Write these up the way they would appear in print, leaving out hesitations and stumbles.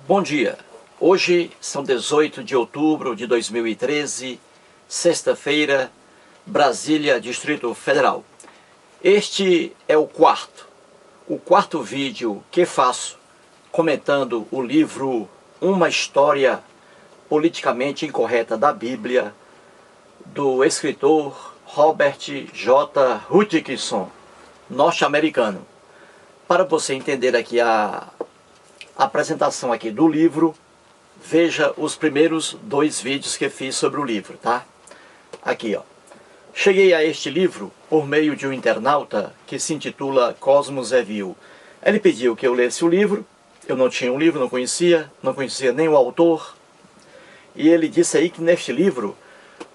Bom dia, hoje são 18 de outubro de 2013, sexta-feira, Brasília, Distrito Federal. Este é o quarto vídeo que faço comentando o livro Uma História Politicamente Incorreta da Bíblia, do escritor Robert J. Hutchinson, norte-americano. Para você entender aqui a apresentação aqui do livro, veja os primeiros 2 vídeos que fiz sobre o livro, tá? Aqui, ó. Cheguei a este livro por meio de um internauta que se intitula Cosmos Review. Ele pediu que eu lesse o livro, eu não tinha um livro, não conhecia nem o autor. E ele disse aí que neste livro,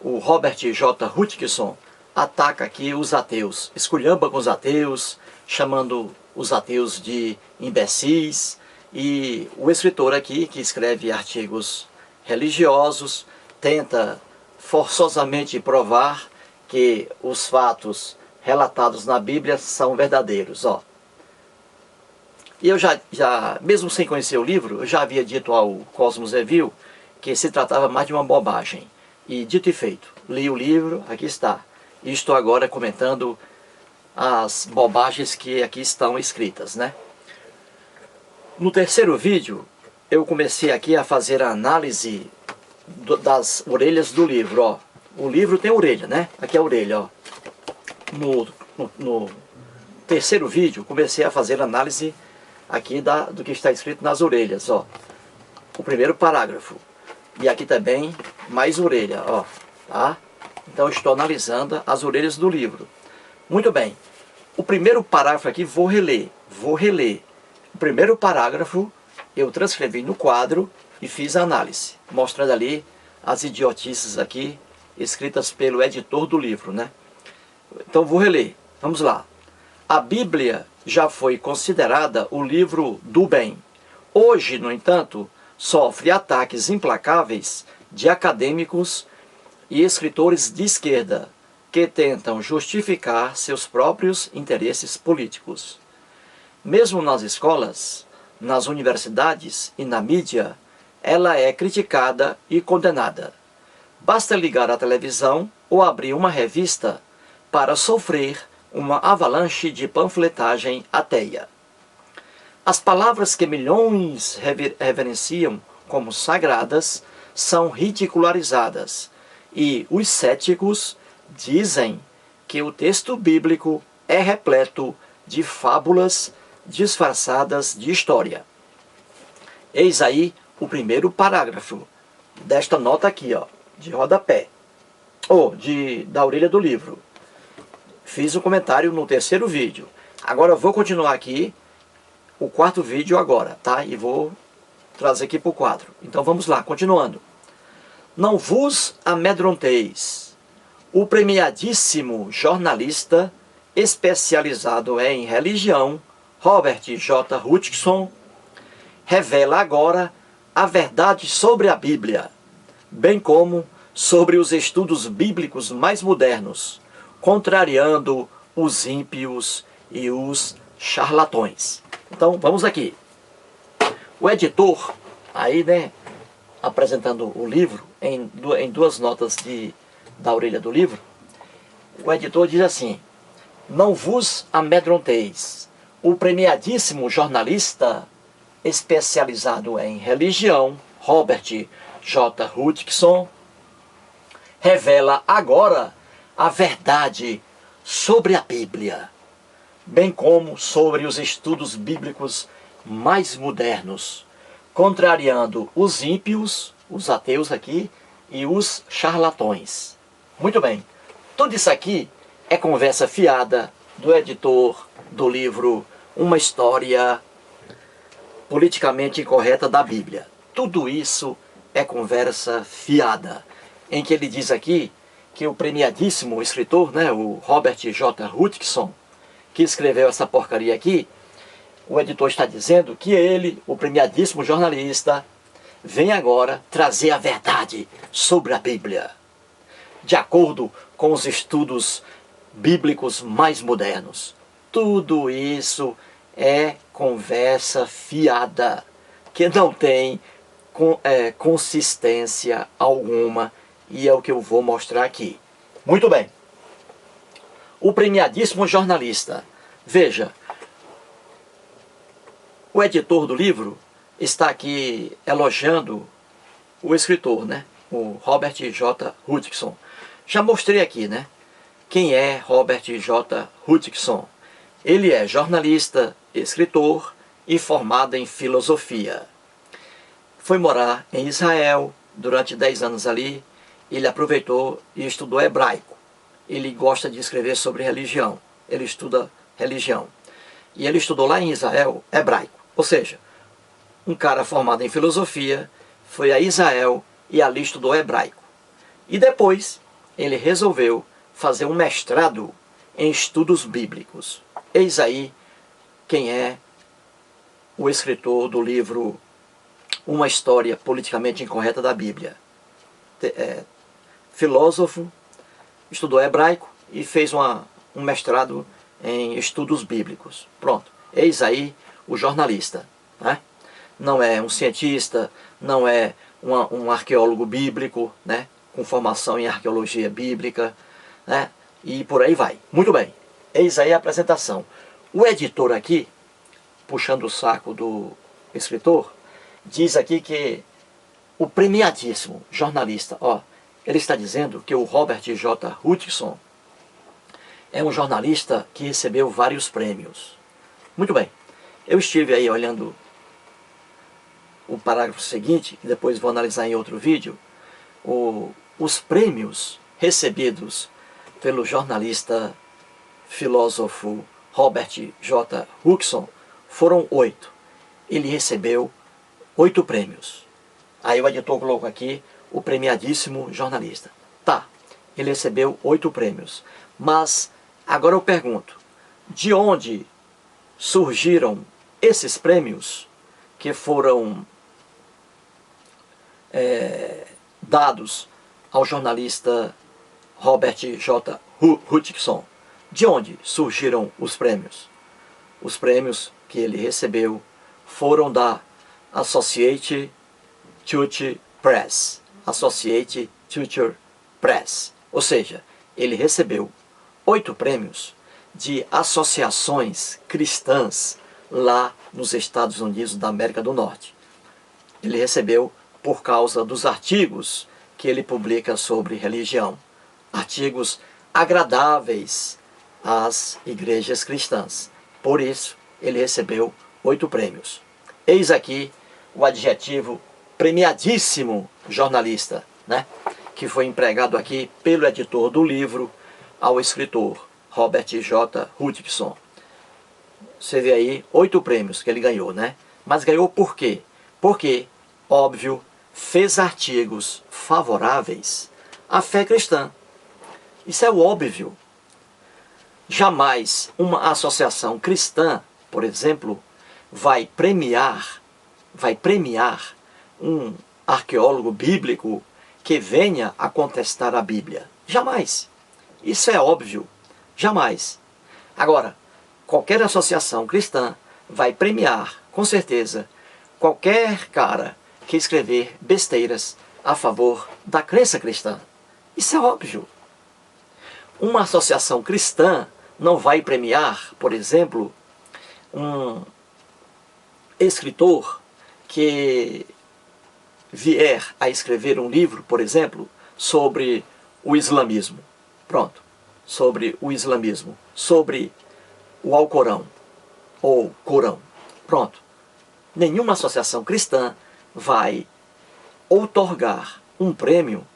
o Robert J. Hutchinson ataca aqui os ateus, esculhamba com os ateus, chamando os ateus de imbecis. E o escritor aqui, que escreve artigos religiosos, tenta forçosamente provar que os fatos relatados na Bíblia são verdadeiros. Ó. E eu já, mesmo sem conhecer o livro, eu já havia dito ao Cosmos Review que se tratava mais de uma bobagem. E dito e feito, li o livro, aqui está. E estou agora comentando as bobagens que aqui estão escritas, né? No terceiro vídeo, eu comecei aqui a fazer a análise das orelhas do livro, ó. O livro tem orelha, né? Aqui é a orelha, ó. No terceiro vídeo, comecei a fazer a análise aqui do que está escrito nas orelhas, ó. O primeiro parágrafo. E aqui também mais orelha, ó. Tá? Então eu estou analisando as orelhas do livro. Muito bem. O primeiro parágrafo aqui vou reler. O primeiro parágrafo eu transcrevi no quadro e fiz a análise, mostrando ali as idiotices aqui, escritas pelo editor do livro, né? Então vou reler, vamos lá. A Bíblia já foi considerada o livro do bem. Hoje, no entanto, sofre ataques implacáveis de acadêmicos e escritores de esquerda que tentam justificar seus próprios interesses políticos. Mesmo nas escolas, nas universidades e na mídia, ela é criticada e condenada. Basta ligar a televisão ou abrir uma revista para sofrer uma avalanche de panfletagem ateia. As palavras que milhões reverenciam como sagradas são ridicularizadas, e os céticos dizem que o texto bíblico é repleto de fábulas disfarçadas de história. Eis aí o primeiro parágrafo desta nota aqui, ó, de rodapé, ou da orelha do livro. Fiz um comentário no terceiro vídeo. Agora eu vou continuar aqui o quarto vídeo agora, tá? E vou trazer aqui para o quadro. Então vamos lá, continuando. Não vos amedronteis. O premiadíssimo jornalista especializado em religião, Robert J. Hutchinson, revela agora a verdade sobre a Bíblia, bem como sobre os estudos bíblicos mais modernos, contrariando os ímpios e os charlatões. Então, vamos aqui. O editor, aí, né, apresentando o livro, em 2 notas da orelha do livro, o editor diz assim: não vos amedronteis. O premiadíssimo jornalista especializado em religião, Robert J. Hutchinson, revela agora a verdade sobre a Bíblia, bem como sobre os estudos bíblicos mais modernos, contrariando os ímpios, os ateus aqui, e os charlatões. Muito bem, tudo isso aqui é conversa fiada do editor do livro Uma História Politicamente Incorreta da Bíblia. Tudo isso é conversa fiada, em que ele diz aqui que o premiadíssimo escritor, né, o Robert J. Hutchinson, que escreveu essa porcaria aqui, o editor está dizendo que ele, o premiadíssimo jornalista, vem agora trazer a verdade sobre a Bíblia, de acordo com os estudos bíblicos mais modernos. Tudo isso é conversa fiada. que não tem consistência alguma, e é o que eu vou mostrar aqui. Muito bem. O premiadíssimo jornalista. Veja, o editor do livro está aqui elogiando o escritor, né? O Robert J. Hutchinson. Já mostrei aqui, né? Quem é Robert J. Hutchinson? Ele é jornalista, escritor e formado em filosofia. Foi morar em Israel durante 10 anos ali. Ele aproveitou e estudou hebraico. Ele gosta de escrever sobre religião. Ele estuda religião. E ele estudou lá em Israel hebraico. Ou seja, um cara formado em filosofia foi a Israel e ali estudou hebraico. E depois ele resolveu fazer um mestrado em estudos bíblicos. Eis aí quem é o escritor do livro Uma História Politicamente Incorreta da Bíblia. Filósofo, estudou hebraico e fez um mestrado em estudos bíblicos. Pronto, eis aí o jornalista, né? Não é um cientista, não é um arqueólogo bíblico, né? Com formação em arqueologia bíblica, né? E por aí vai. Muito bem, eis aí a apresentação. O editor aqui, puxando o saco do escritor, diz aqui que o premiadíssimo jornalista, ó, ele está dizendo que o Robert J. Hutchinson é um jornalista que recebeu vários prêmios. Muito bem, eu estive aí olhando o parágrafo seguinte, e depois vou analisar em outro vídeo, os prêmios recebidos pelo jornalista filósofo Robert J. Hutchinson foram 8. Ele recebeu 8 prêmios. Aí o editor colocou aqui o premiadíssimo jornalista. Tá, ele recebeu 8 prêmios. Mas agora eu pergunto, de onde surgiram esses prêmios que foram dados ao jornalista Robert J. Hutchinson? De onde surgiram os prêmios? Os prêmios que ele recebeu foram da Associated Church Press. Associated Church Press. Ou seja, ele recebeu 8 prêmios de associações cristãs lá nos Estados Unidos da América do Norte. Ele recebeu por causa dos artigos que ele publica sobre religião. Artigos agradáveis às igrejas cristãs. Por isso, ele recebeu 8 prêmios. Eis aqui o adjetivo premiadíssimo jornalista, né? Que foi empregado aqui pelo editor do livro ao escritor Robert J. Hutchinson. Você vê aí 8 prêmios que ele ganhou, né? Mas ganhou por quê? Porque, óbvio, fez artigos favoráveis à fé cristã. Isso é óbvio. Jamais uma associação cristã, por exemplo, vai premiar um arqueólogo bíblico que venha a contestar a Bíblia. Jamais. Isso é óbvio. Jamais. Agora, qualquer associação cristã vai premiar, com certeza, qualquer cara que escrever besteiras a favor da crença cristã. Isso é óbvio. Uma associação cristã não vai premiar, por exemplo, um escritor que vier a escrever um livro, por exemplo, sobre o islamismo. Pronto. Sobre o islamismo. Sobre o Alcorão. Ou Corão. Pronto. Nenhuma associação cristã vai outorgar um prêmio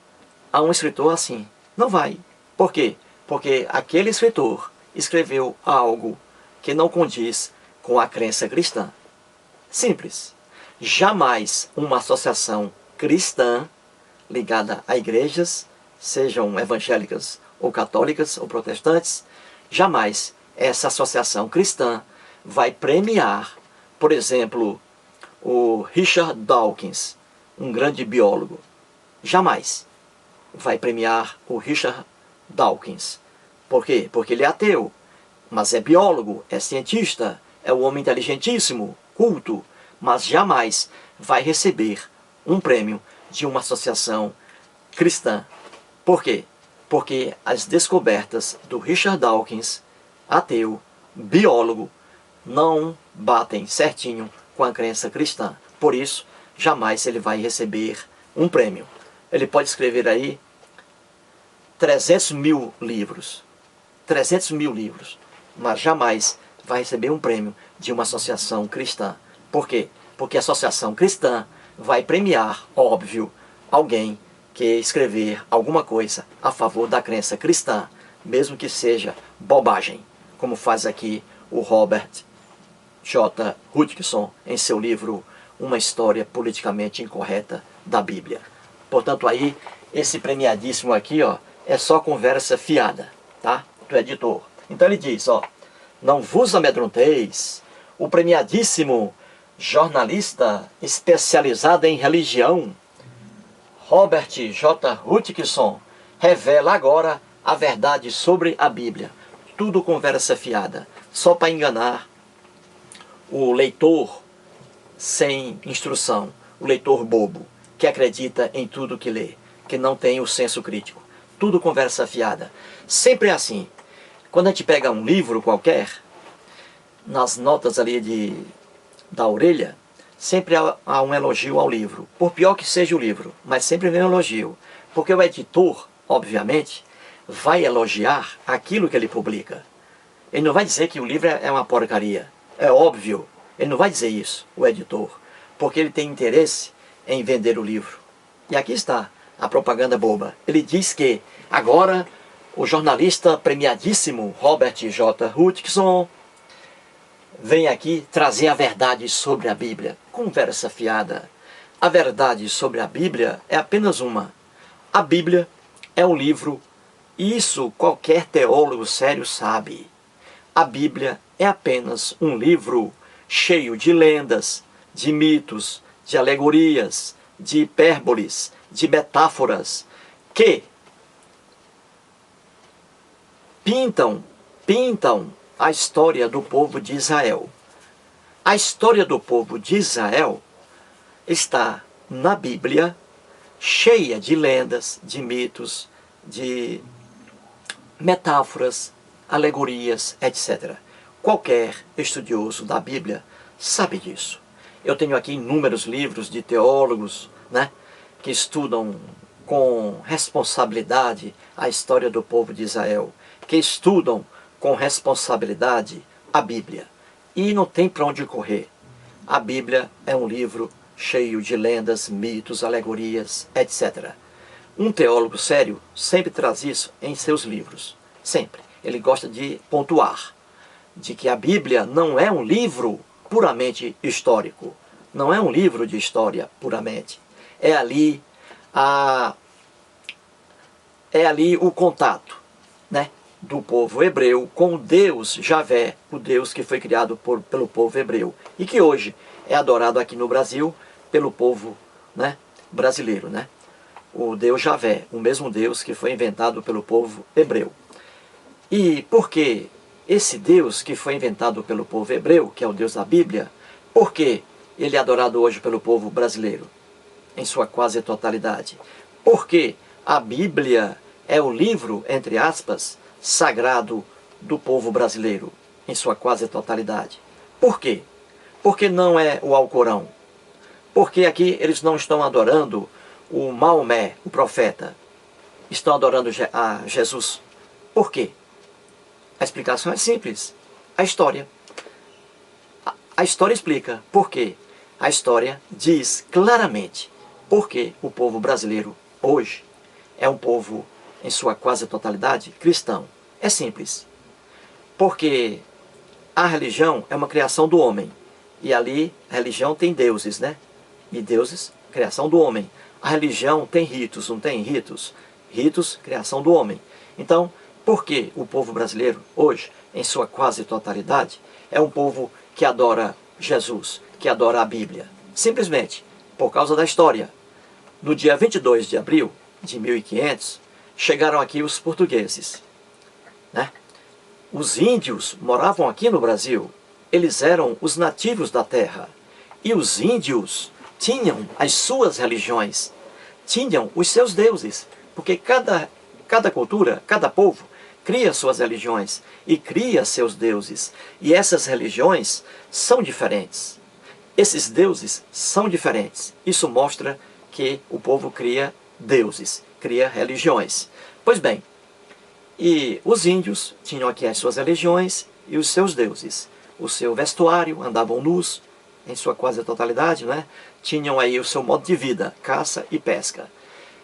a um escritor assim. Não vai. Por quê? Porque aquele escritor escreveu algo que não condiz com a crença cristã. Simples. Jamais uma associação cristã ligada a igrejas, sejam evangélicas ou católicas ou protestantes, jamais essa associação cristã vai premiar, por exemplo, o Richard Dawkins, um grande biólogo. Jamais vai premiar o Richard Dawkins. Por quê? Porque ele é ateu, mas é biólogo, é cientista, é um homem inteligentíssimo, culto, mas jamais vai receber um prêmio de uma associação cristã. Por quê? Porque as descobertas do Richard Dawkins, ateu, biólogo, não batem certinho com a crença cristã. Por isso, jamais ele vai receber um prêmio. Ele pode escrever aí 300 mil livros, mas jamais vai receber um prêmio de uma associação cristã. Por quê? Porque a associação cristã vai premiar, óbvio, alguém que escrever alguma coisa a favor da crença cristã, mesmo que seja bobagem, como faz aqui o Robert J. Hutchinson em seu livro Uma História Politicamente Incorreta da Bíblia. Portanto, aí, esse premiadíssimo aqui, ó, é só conversa fiada, tá? Do editor. Então ele diz, ó, não vos amedronteis, o premiadíssimo jornalista especializado em religião, Robert J. Hutchinson, revela agora a verdade sobre a Bíblia. Tudo conversa fiada, só para enganar o leitor sem instrução, o leitor bobo, que acredita em tudo que lê, que não tem o senso crítico. Tudo conversa fiada. Sempre é assim. Quando a gente pega um livro qualquer, nas notas ali da orelha, sempre há um elogio ao livro. Por pior que seja o livro, mas sempre vem um elogio. Porque o editor, obviamente, vai elogiar aquilo que ele publica. Ele não vai dizer que o livro é uma porcaria. É óbvio. Ele não vai dizer isso, o editor. Porque ele tem interesse em vender o livro. E aqui está a propaganda boba. Ele diz que agora o jornalista premiadíssimo Robert J. Hutchinson vem aqui trazer a verdade sobre a Bíblia. Conversa fiada. A verdade sobre a Bíblia é apenas uma. A Bíblia é um livro, e isso qualquer teólogo sério sabe. A Bíblia é apenas um livro cheio de lendas, de mitos, de alegorias, de hipérboles, de metáforas, que pintam a história do povo de Israel. A história do povo de Israel está na Bíblia, cheia de lendas, de mitos, de metáforas, alegorias, etc. Qualquer estudioso da Bíblia sabe disso. Eu tenho aqui inúmeros livros de teólogos, né, que estudam com responsabilidade a história do povo de Israel, que estudam com responsabilidade a Bíblia. E não tem para onde correr. A Bíblia é um livro cheio de lendas, mitos, alegorias, etc. Um teólogo sério sempre traz isso em seus livros. Sempre. Ele gosta de pontuar de que a Bíblia não é um livro puramente histórico. Não é um livro de história puramente. É ali o contato, né, do povo hebreu com o Deus Javé, o Deus que foi criado pelo povo hebreu e que hoje é adorado aqui no Brasil pelo povo, né, brasileiro, né? O Deus Javé, o mesmo Deus que foi inventado pelo povo hebreu. E por que esse Deus que foi inventado pelo povo hebreu, que é o Deus da Bíblia, por que ele é adorado hoje pelo povo brasileiro, em sua quase totalidade? Porque a Bíblia é o livro, entre aspas, sagrado do povo brasileiro, em sua quase totalidade. Por quê? Porque não é o Alcorão. Porque aqui eles não estão adorando o Maomé, o profeta. Estão adorando a Jesus. Por quê? A explicação é simples. A história. A história explica por quê. A história diz claramente por que o povo brasileiro hoje é um povo, em sua quase totalidade, cristão. É simples. Porque a religião é uma criação do homem. E ali, a religião tem deuses, né? E deuses, criação do homem. A religião tem ritos, não tem ritos? Ritos, criação do homem. Então, por que o povo brasileiro, hoje, em sua quase totalidade, é um povo que adora Jesus, que adora a Bíblia? Simplesmente por causa da história. No dia 22 de abril de 1500, chegaram aqui os portugueses, né? Os índios moravam aqui no Brasil. Eles eram os nativos da terra. E os índios tinham as suas religiões, tinham os seus deuses, porque cada cultura, cada povo, cria suas religiões e cria seus deuses. E essas religiões são diferentes. Esses deuses são diferentes. Isso mostra que o povo cria deuses, cria religiões. Pois bem, e os índios tinham aqui as suas religiões e os seus deuses. O seu vestuário, andavam nus, em sua quase totalidade, né? Tinham aí o seu modo de vida, caça e pesca.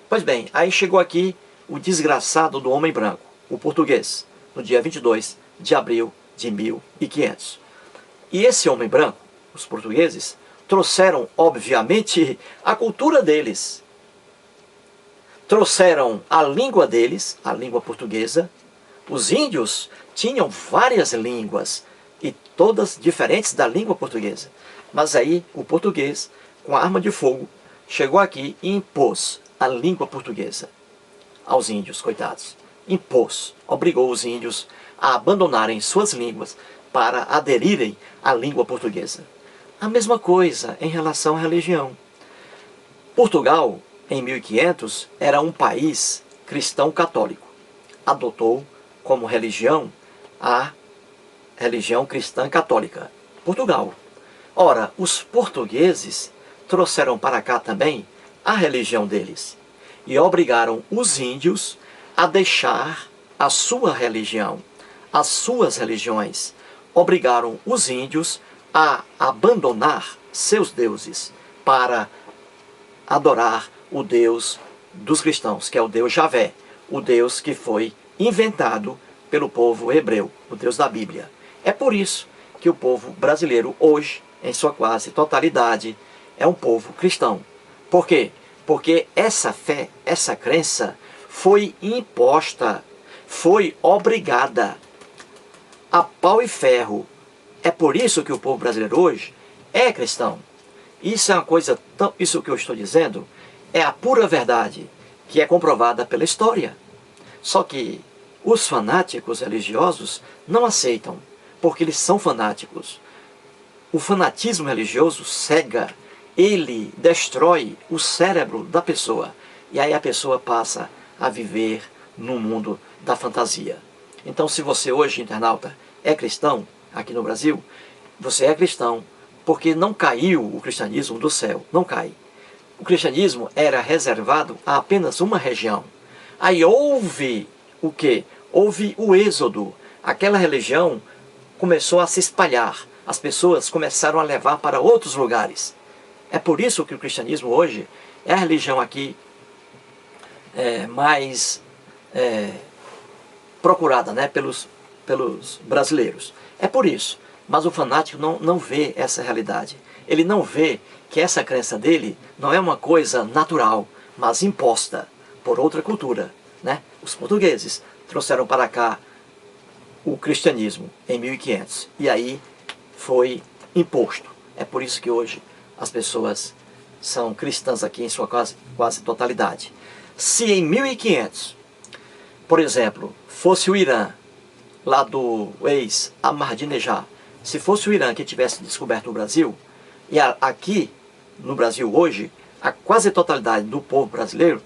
Pois bem, aí chegou aqui o desgraçado do homem branco, o português, no dia 22 de abril de 1500. E esse homem branco, os portugueses, trouxeram, obviamente, a cultura deles. Trouxeram a língua deles, a língua portuguesa. Os índios tinham várias línguas, e todas diferentes da língua portuguesa. Mas aí o português, com a arma de fogo, chegou aqui e impôs a língua portuguesa aos índios, coitados. Impôs, obrigou os índios a abandonarem suas línguas para aderirem à língua portuguesa. A mesma coisa em relação à religião. Portugal, em 1500, era um país cristão católico. Adotou como religião a religião cristã católica. Portugal. Ora, os portugueses trouxeram para cá também a religião deles e obrigaram os índios a deixar a sua religião, as suas religiões. Obrigaram os índios a abandonar seus deuses para adorar o Deus dos cristãos, que é o Deus Javé, o Deus que foi inventado pelo povo hebreu, o Deus da Bíblia. É por isso que o povo brasileiro hoje, em sua quase totalidade, é um povo cristão. Por quê? Porque essa fé, essa crença foi imposta, foi obrigada a pau e ferro. É por isso que o povo brasileiro hoje é cristão. Isso é uma coisa tão... Isso que eu estou dizendo é a pura verdade, que é comprovada pela história. Só que os fanáticos religiosos não aceitam, porque eles são fanáticos. O fanatismo religioso cega, ele destrói o cérebro da pessoa. E aí a pessoa passa a viver no mundo da fantasia. Então, se você hoje, internauta, é cristão, aqui no Brasil, você é cristão porque não caiu o cristianismo do céu, não cai. O cristianismo era reservado a apenas uma região. Aí houve o quê? Houve o êxodo. Aquela religião começou a se espalhar. As pessoas começaram a levar para outros lugares. É por isso que o cristianismo hoje é a religião aqui mais procurada, né, pelos brasileiros. É por isso. Mas o fanático não vê essa realidade. Ele não vê que essa crença dele não é uma coisa natural, mas imposta por outra cultura, né? Os portugueses trouxeram para cá o cristianismo em 1500. E aí foi imposto. É por isso que hoje as pessoas são cristãs aqui em sua quase totalidade. Se em 1500, por exemplo, fosse o Irã, lá do ex-Ahmadinejad, se fosse o Irã que tivesse descoberto o Brasil, e aqui no Brasil hoje, a quase totalidade do povo brasileiro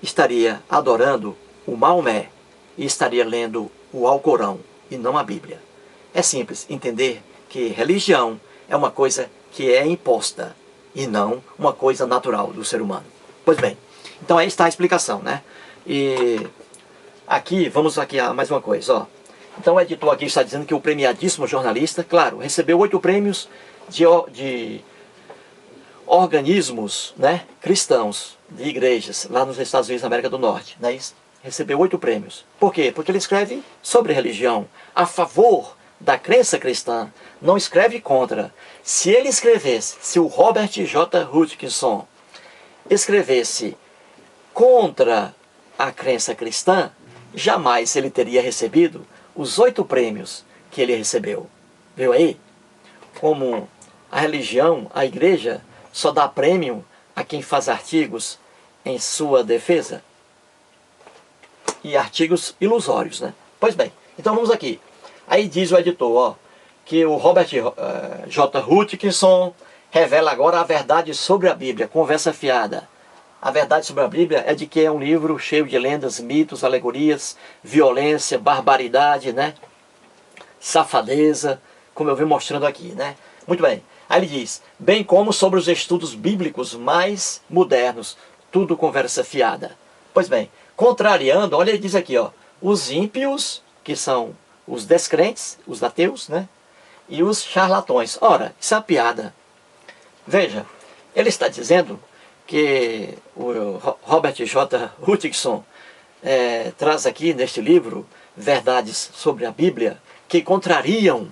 estaria adorando o Maomé e estaria lendo o Alcorão e não a Bíblia. É simples entender que religião é uma coisa que é imposta e não uma coisa natural do ser humano. Pois bem, então aí está a explicação, né? E aqui, vamos aqui a mais uma coisa, ó. Então o editor aqui está dizendo que o premiadíssimo jornalista, claro, recebeu 8 prêmios de organismos, né, cristãos, de igrejas, lá nos Estados Unidos da América do Norte, né? Recebeu 8 prêmios. Por quê? Porque ele escreve sobre religião, a favor da crença cristã, não escreve contra. Se ele escrevesse, se o Robert J. Hutchinson escrevesse contra a crença cristã, jamais ele teria recebido os 8 prêmios que ele recebeu. Viu aí? Como a religião, a igreja, só dá prêmio a quem faz artigos em sua defesa. E artigos ilusórios, né? Pois bem, então vamos aqui. Aí diz o editor, ó, que o Robert J. Hutchinson, revela agora a verdade sobre a Bíblia, conversa fiada. A verdade sobre a Bíblia é de que é um livro cheio de lendas, mitos, alegorias, violência, barbaridade, né? Safadeza, como eu venho mostrando aqui, né? Muito bem. Aí ele diz, bem como sobre os estudos bíblicos mais modernos, tudo conversa fiada. Pois bem, contrariando, olha, ele diz aqui, ó, os ímpios, que são os descrentes, os ateus, né? E os charlatões. Ora, isso é uma piada. Veja, ele está dizendo que o Robert J. Hutchinson traz aqui neste livro verdades sobre a Bíblia que contrariam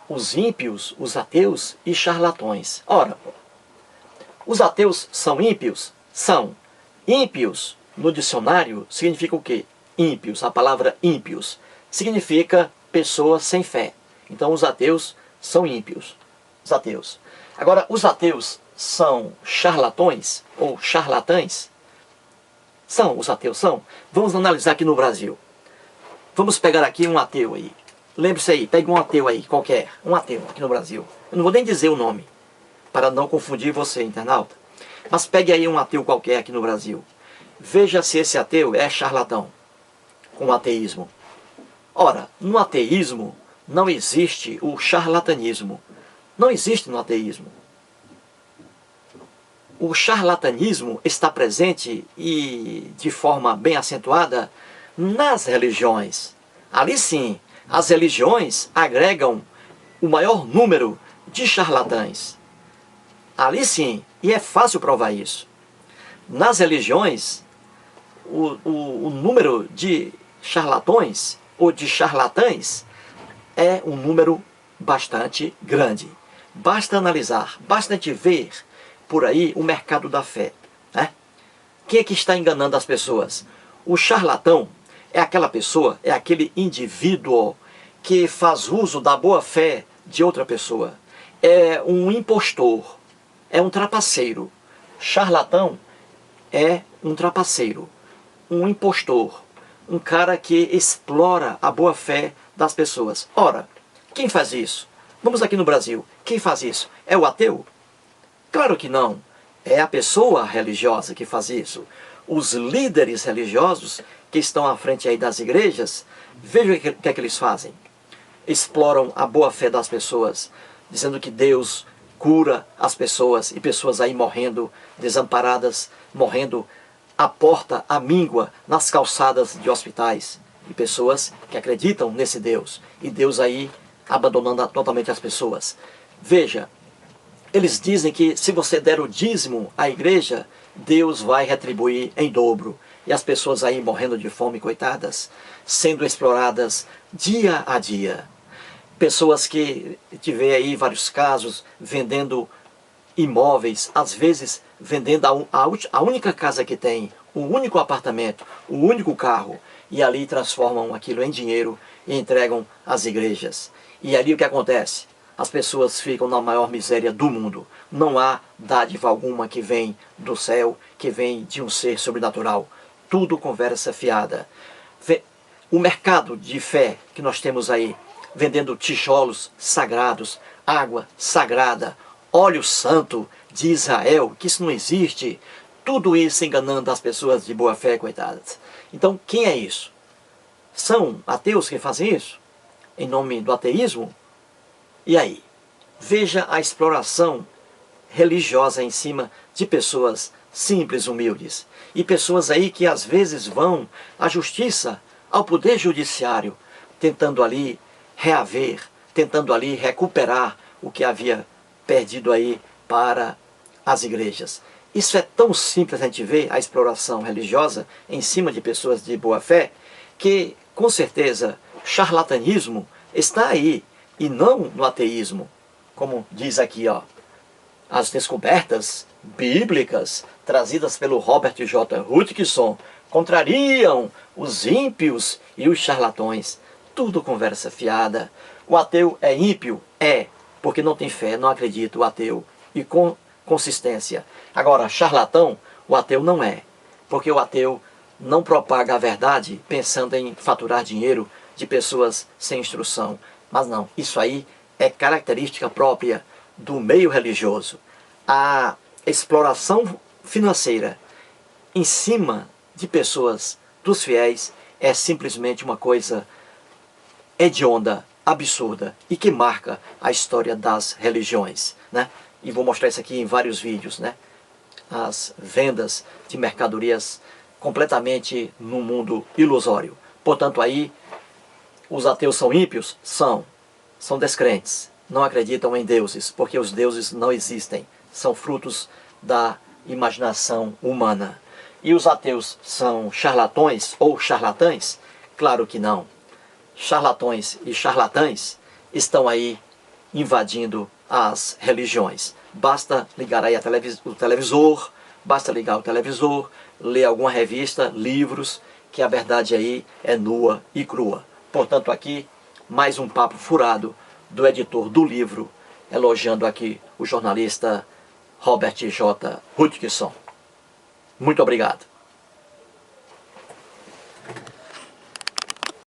os ímpios, os ateus e charlatões. Ora, os ateus são ímpios? São. Ímpios, no dicionário, significa o quê? Ímpios, a palavra ímpios, significa pessoas sem fé. Então os ateus são ímpios. Os ateus. Agora, os ateus são charlatões ou charlatães? São, os ateus são. Vamos analisar aqui no Brasil. Vamos pegar aqui um ateu aí. Lembre-se aí, pegue um ateu aí, qualquer. Um ateu aqui no Brasil. Eu não vou nem dizer o nome, para não confundir você, internauta. Mas pegue aí um ateu qualquer aqui no Brasil. Veja se esse ateu é charlatão com o ateísmo. Ora, no ateísmo não existe o charlatanismo. Não existe no ateísmo. O charlatanismo está presente e de forma bem acentuada nas religiões. Ali sim, as religiões agregam o maior número de charlatães. Ali sim, e é fácil provar isso. Nas religiões, o número de charlatões ou de charlatães é um número bastante grande. Basta analisar, basta te ver por aí o mercado da fé, né? Quem é que está enganando as pessoas? O charlatão é aquela pessoa, é aquele indivíduo que faz uso da boa fé de outra pessoa. É um impostor, é um trapaceiro. Charlatão é um trapaceiro, um impostor, um cara que explora a boa fé das pessoas. Ora, quem faz isso? Vamos aqui no Brasil, quem faz isso? É o ateu? Claro que não. É a pessoa religiosa que faz isso. Os líderes religiosos que estão à frente aí das igrejas, vejam o que é que eles fazem. Exploram a boa fé das pessoas, dizendo que Deus cura as pessoas, e pessoas aí morrendo desamparadas, morrendo à porta, à míngua, nas calçadas de hospitais. E pessoas que acreditam nesse Deus, e Deus aí abandonando totalmente as pessoas. Veja, eles dizem que se você der o dízimo à igreja, Deus vai retribuir em dobro. E as pessoas aí morrendo de fome, coitadas, sendo exploradas dia a dia. Pessoas que tiver aí vários casos, vendendo imóveis, às vezes vendendo a única casa que tem, o único apartamento, o único carro, e ali transformam aquilo em dinheiro e entregam às igrejas. E ali o que acontece? As pessoas ficam na maior miséria do mundo. Não há dádiva alguma que vem do céu, que vem de um ser sobrenatural. Tudo conversa fiada. O mercado de fé que nós temos aí, vendendo tijolos sagrados, água sagrada, óleo santo de Israel, que isso não existe. Tudo isso enganando as pessoas de boa fé, coitadas. Então, quem é isso? São ateus que fazem isso? Em nome do ateísmo? E aí? Veja a exploração religiosa em cima de pessoas simples, humildes. E pessoas aí que às vezes vão à justiça, ao poder judiciário, tentando ali reaver, tentando ali recuperar o que havia perdido aí para as igrejas. Isso é tão simples a gente ver, a exploração religiosa em cima de pessoas de boa fé, que com certeza charlatanismo está aí, e não no ateísmo. Como diz aqui, ó, as descobertas bíblicas trazidas pelo Robert J. Hutchinson contrariam os ímpios e os charlatões. Tudo conversa fiada. O ateu é ímpio? É, porque não tem fé, não acredita, o ateu, e com consistência. Agora, charlatão, o ateu não é, porque o ateu não propaga a verdade pensando em faturar dinheiro de pessoas sem instrução. Mas não, isso aí é característica própria do meio religioso, a exploração financeira em cima de pessoas, dos fiéis, é simplesmente uma coisa hedionda, absurda e que marca a história das religiões, né? E vou mostrar isso aqui em vários vídeos, né? As vendas de mercadorias completamente no mundo ilusório. Portanto, aí, os ateus são ímpios? São descrentes. Não acreditam em deuses, porque os deuses não existem. São frutos da imaginação humana. E os ateus são charlatões ou charlatães? Claro que não. Charlatões e charlatães estão aí invadindo as religiões. Basta ligar aí o televisor, basta ligar o televisor, ler alguma revista, livros, que a verdade aí é nua e crua. Portanto, aqui, mais um papo furado do editor do livro, elogiando aqui o jornalista Robert J. Hutchinson. Muito obrigado.